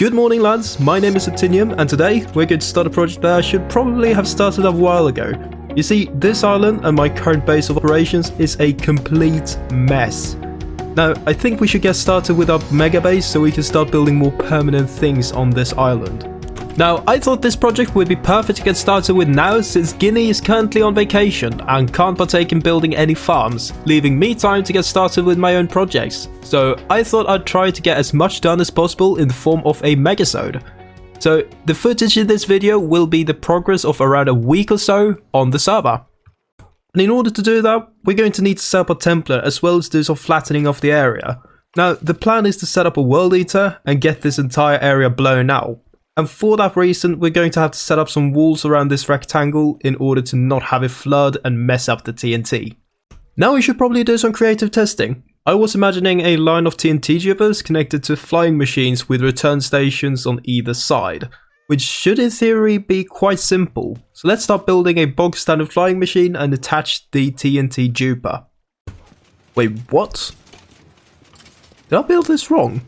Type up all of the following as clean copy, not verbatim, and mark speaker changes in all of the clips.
Speaker 1: Good morning lads, my name is Optinium and today we're going to start a project that I should probably have started a while ago. You see, this island and my current base of operations is a complete mess. Now, I think we should get started with our mega base so we can start building more permanent things on this island. Now, I thought this project would be perfect to get started with now since Guinea is currently on vacation and can't partake in building any farms, leaving me time to get started with my own projects. So I thought I'd try to get as much done as possible in the form of a megasode. So the footage in this video will be the progress of around a week or so on the server. And in order to do that, we're going to need to set up a template as well as do some flattening of the area. Now, the plan is to set up a world eater and get this entire area blown out. And for that reason, we're going to have to set up some walls around this rectangle in order to not have it flood and mess up the TNT. Now we should probably do some creative testing. I was imagining a line of TNT tubers connected to flying machines with return stations on either side, which should in theory be quite simple. So let's start building a bog standard flying machine and attach the TNT duper. Wait, what? Did I build this wrong?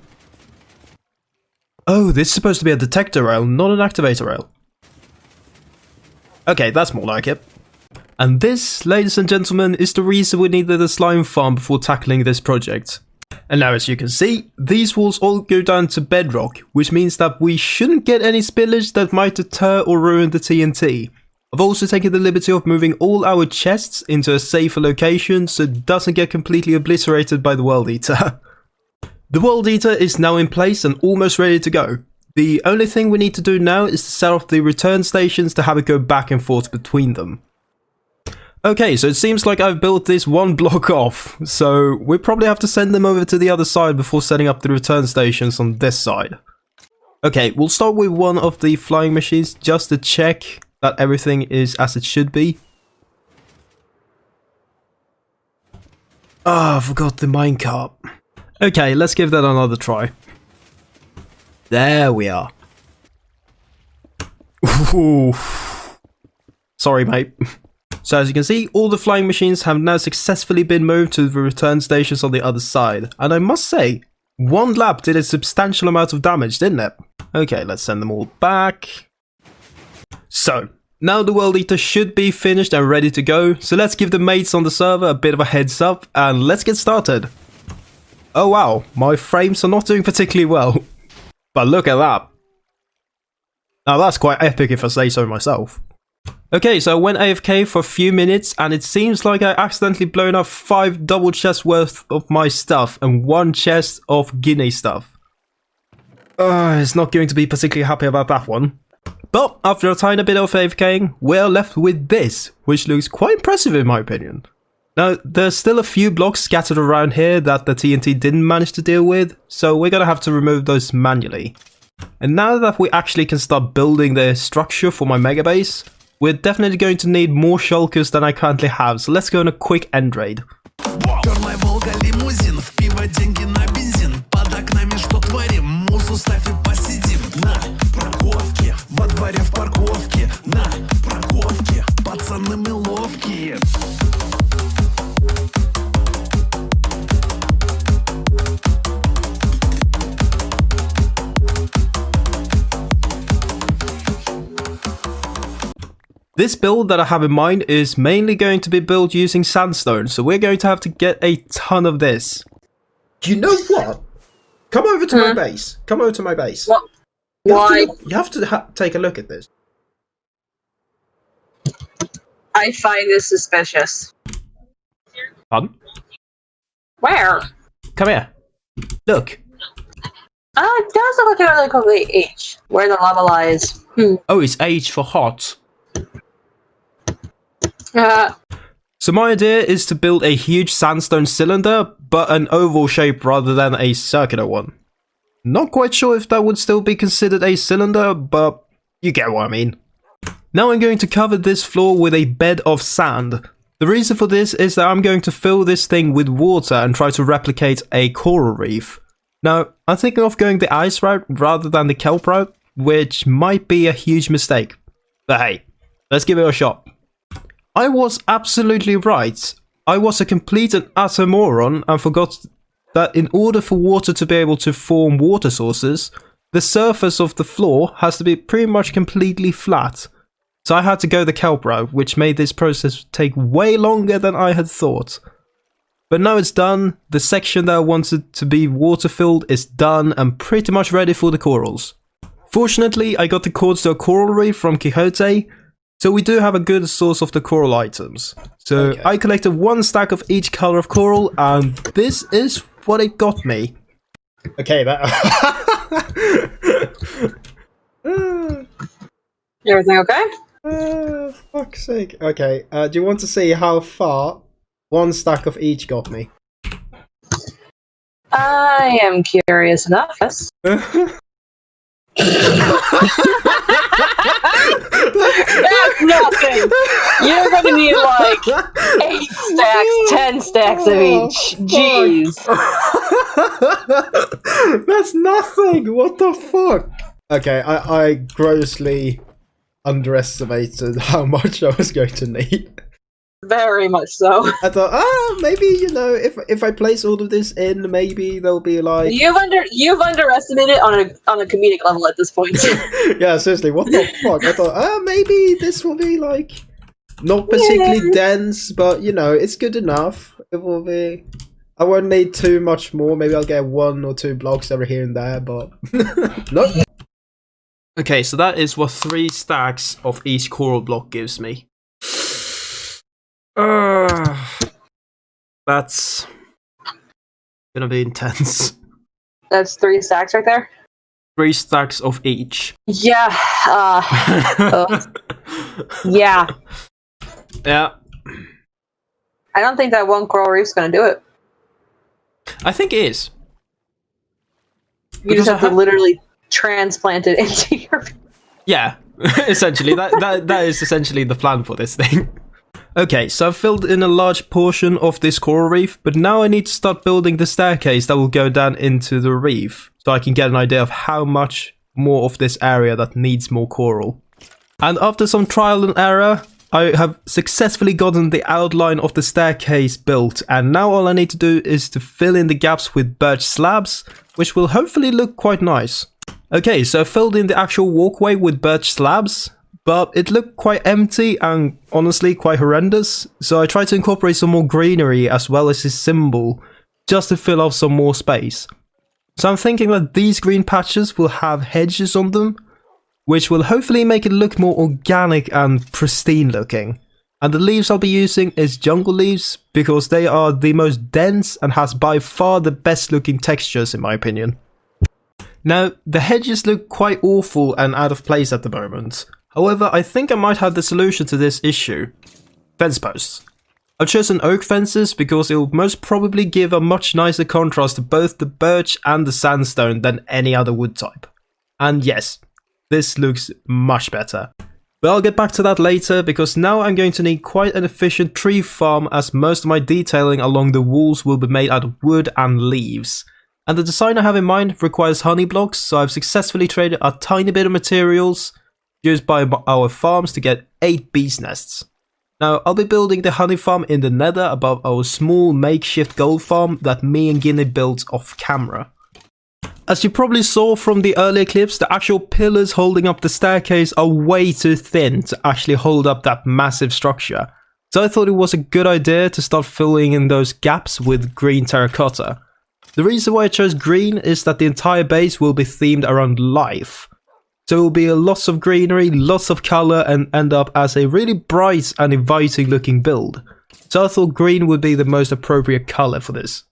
Speaker 1: Oh, this is supposed to be a detector rail, not an activator rail. Okay, that's more like it. And this, ladies and gentlemen, is the reason we needed a slime farm before tackling this project. And now as you can see, these walls all go down to bedrock, which means that we shouldn't get any spillage that might deter or ruin the TNT. I've also taken the liberty of moving all our chests into a safer location so it doesn't get completely obliterated by the World Eater. The World Eater is now in place and almost ready to go. The only thing we need to do now is to set off the return stations to have it go back and forth between them. Okay, so it seems like I've built this one block off, so we probably have to send them over to the other side before setting up the return stations on this side. Okay, we'll start with one of the flying machines just to check that everything is as it should be. Ah, I forgot the minecart. Okay, let's give that another try. There we are. Ooh. Sorry, mate. So as you can see, all the flying machines have now successfully been moved to the return stations on the other side. And I must say, one lap did a substantial amount of damage, didn't it? Okay, let's send them all back. So, now the World Eater should be finished and ready to go. So let's give the mates on the server a bit of a heads up and let's get started. Oh wow, my frames are not doing particularly well. But look at that. Now that's quite epic if I say so myself. Okay, so I went AFK for a few minutes and it seems like I accidentally blown up 5 double chests worth of my stuff and 1 chest of Guinea stuff. It's not going to be particularly happy about that one. But after a tiny bit of AFKing, we're left with this, which looks quite impressive in my opinion. Now, there's still a few blocks scattered around here that the TNT didn't manage to deal with, so we're gonna have to remove those manually. And now that we actually can start building the structure for my mega base, we're definitely going to need more shulkers than I currently have, so let's go on a quick end raid. This build that I have in mind is mainly going to be built using sandstone, so we're going to have to get a ton of this. You know what? Come over to my base. Come over to my base.
Speaker 2: What? Why?
Speaker 1: You have to take a look at this.
Speaker 2: I find this suspicious.
Speaker 1: Pardon?
Speaker 2: Where?
Speaker 1: Come here. Look.
Speaker 2: It does look like a complete H, where the lava lies.
Speaker 1: Oh, it's H for hot.
Speaker 2: Uh,
Speaker 1: So my idea is to build a huge sandstone cylinder, but an oval shape rather than a circular one. Not quite sure if that would still be considered a cylinder, but you get what I mean. Now I'm going to cover this floor with a bed of sand. The reason for this is that I'm going to fill this thing with water and try to replicate a coral reef. Now, I'm thinking of going the ice route rather than the kelp route, which might be a huge mistake. But hey, let's give it a shot. I was absolutely right. I was a complete and utter moron and forgot that in order for water to be able to form water sources, the surface of the floor has to be pretty much completely flat. So I had to go the kelp route, which made this process take way longer than I had thought. But now it's done, the section that I wanted to be water-filled is done and pretty much ready for the corals. Fortunately, I got the cords to a coral reef from Quixote, so we do have a good source of the coral items. So okay. I collected 1 stack of each color of coral, and this is what it got me. Okay, that...
Speaker 2: Everything okay?
Speaker 1: Fuck's sake. Okay, do you want to see how far 1 stack of each got me?
Speaker 2: I am curious enough, yes. That's nothing! You're gonna need like 8 stacks, 10 stacks of each. Jeez.
Speaker 1: That's nothing! What the fuck? Okay, I grossly underestimated how much I was going to need.
Speaker 2: Very much so.
Speaker 1: I thought, maybe, you know, if I place all of this in, maybe there'll be like...
Speaker 2: You've underestimated on a comedic level at this point.
Speaker 1: Yeah, seriously, what the fuck? I thought, maybe this will be like not particularly dense, but you know, it's good enough. It will be... I won't need too much more. Maybe I'll get 1 or 2 blocks over here and there, but... Nope. Okay, so that is what 3 stacks of each coral block gives me. That's gonna be intense.
Speaker 2: That's 3 stacks right there?
Speaker 1: 3 stacks of each.
Speaker 2: Yeah, yeah.
Speaker 1: Yeah.
Speaker 2: I don't think that 1 coral reef's gonna do it.
Speaker 1: I think it is.
Speaker 2: You just have to literally transplant it into your...
Speaker 1: Yeah, essentially. That is essentially the plan for this thing. Okay, so I've filled in a large portion of this coral reef, but now I need to start building the staircase that will go down into the reef, so I can get an idea of how much more of this area that needs more coral. And after some trial and error, I have successfully gotten the outline of the staircase built, and now all I need to do is to fill in the gaps with birch slabs, which will hopefully look quite nice. Okay, so I filled in the actual walkway with birch slabs, but it looked quite empty and honestly quite horrendous, so I tried to incorporate some more greenery as well as this symbol, just to fill up some more space. So I'm thinking that these green patches will have hedges on them, which will hopefully make it look more organic and pristine looking. And the leaves I'll be using is jungle leaves, because they are the most dense and has by far the best looking textures in my opinion. Now, the hedges look quite awful and out of place at the moment. However, I think I might have the solution to this issue. Fence posts. I've chosen oak fences because it will most probably give a much nicer contrast to both the birch and the sandstone than any other wood type. And yes, this looks much better. But I'll get back to that later, because now I'm going to need quite an efficient tree farm, as most of my detailing along the walls will be made out of wood and leaves. And the design I have in mind requires honey blocks, so I've successfully traded a tiny bit of materials used by our farms to get 8 bees nests. Now, I'll be building the honey farm in the nether above our small makeshift gold farm that me and Guinea built off camera. As you probably saw from the earlier clips, the actual pillars holding up the staircase are way too thin to actually hold up that massive structure. So I thought it was a good idea to start filling in those gaps with green terracotta. The reason why I chose green is that the entire base will be themed around life. So it will be lots of greenery, lots of colour, and end up as a really bright and inviting looking build. So I thought green would be the most appropriate colour for this.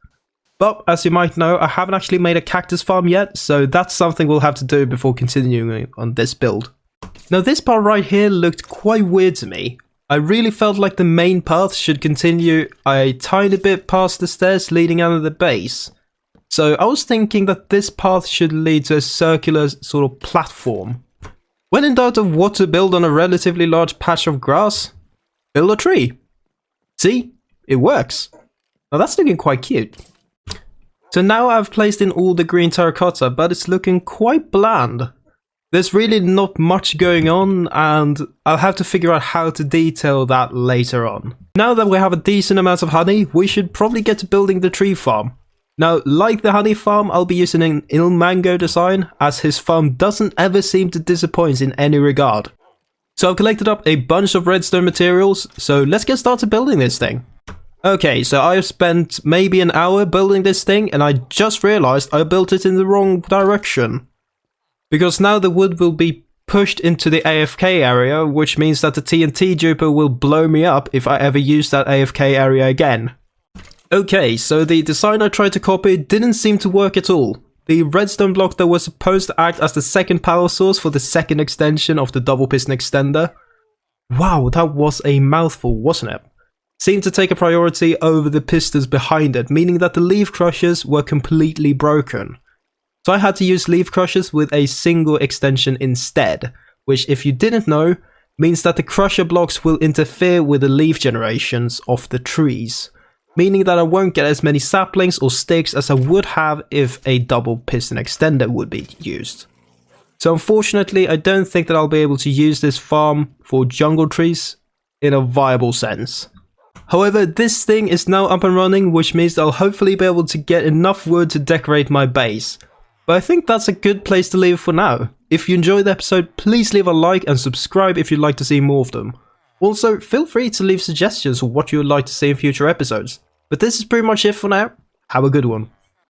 Speaker 1: But as you might know, I haven't actually made a cactus farm yet, so that's something we'll have to do before continuing on this build. Now this part right here looked quite weird to me. I really felt like the main path should continue a tiny bit past the stairs leading out of the base. So I was thinking that this path should lead to a circular sort of platform. When in doubt of what to build on a relatively large patch of grass, build a tree. See? It works. Now that's looking quite cute. So now I've placed in all the green terracotta, but it's looking quite bland. There's really not much going on, and I'll have to figure out how to detail that later on. Now that we have a decent amount of honey, we should probably get to building the tree farm. Now, like the honey farm, I'll be using an Ilmango design, as his farm doesn't ever seem to disappoint in any regard. So I've collected up a bunch of redstone materials, so let's get started building this thing. Okay, so I've spent maybe an hour building this thing, and I just realized I built it in the wrong direction. Because now the wood will be pushed into the AFK area, which means that the TNT duper will blow me up if I ever use that AFK area again. Okay, so the design I tried to copy didn't seem to work at all. The redstone block that was supposed to act as the second power source for the second extension of the double piston extender. Wow, that was a mouthful, wasn't it? Seemed to take a priority over the pistons behind it, meaning that the leaf crushers were completely broken. So I had to use leaf crushers with a single extension instead, which, if you didn't know, means that the crusher blocks will interfere with the leaf generations of the trees, meaning that I won't get as many saplings or sticks as I would have if a double piston extender would be used. So unfortunately, I don't think that I'll be able to use this farm for jungle trees in a viable sense. However, this thing is now up and running, which means that I'll hopefully be able to get enough wood to decorate my base. But I think that's a good place to leave for now. If you enjoyed the episode, please leave a like and subscribe if you'd like to see more of them. Also, feel free to leave suggestions for what you would like to see in future episodes. But this is pretty much it for now. Have a good one.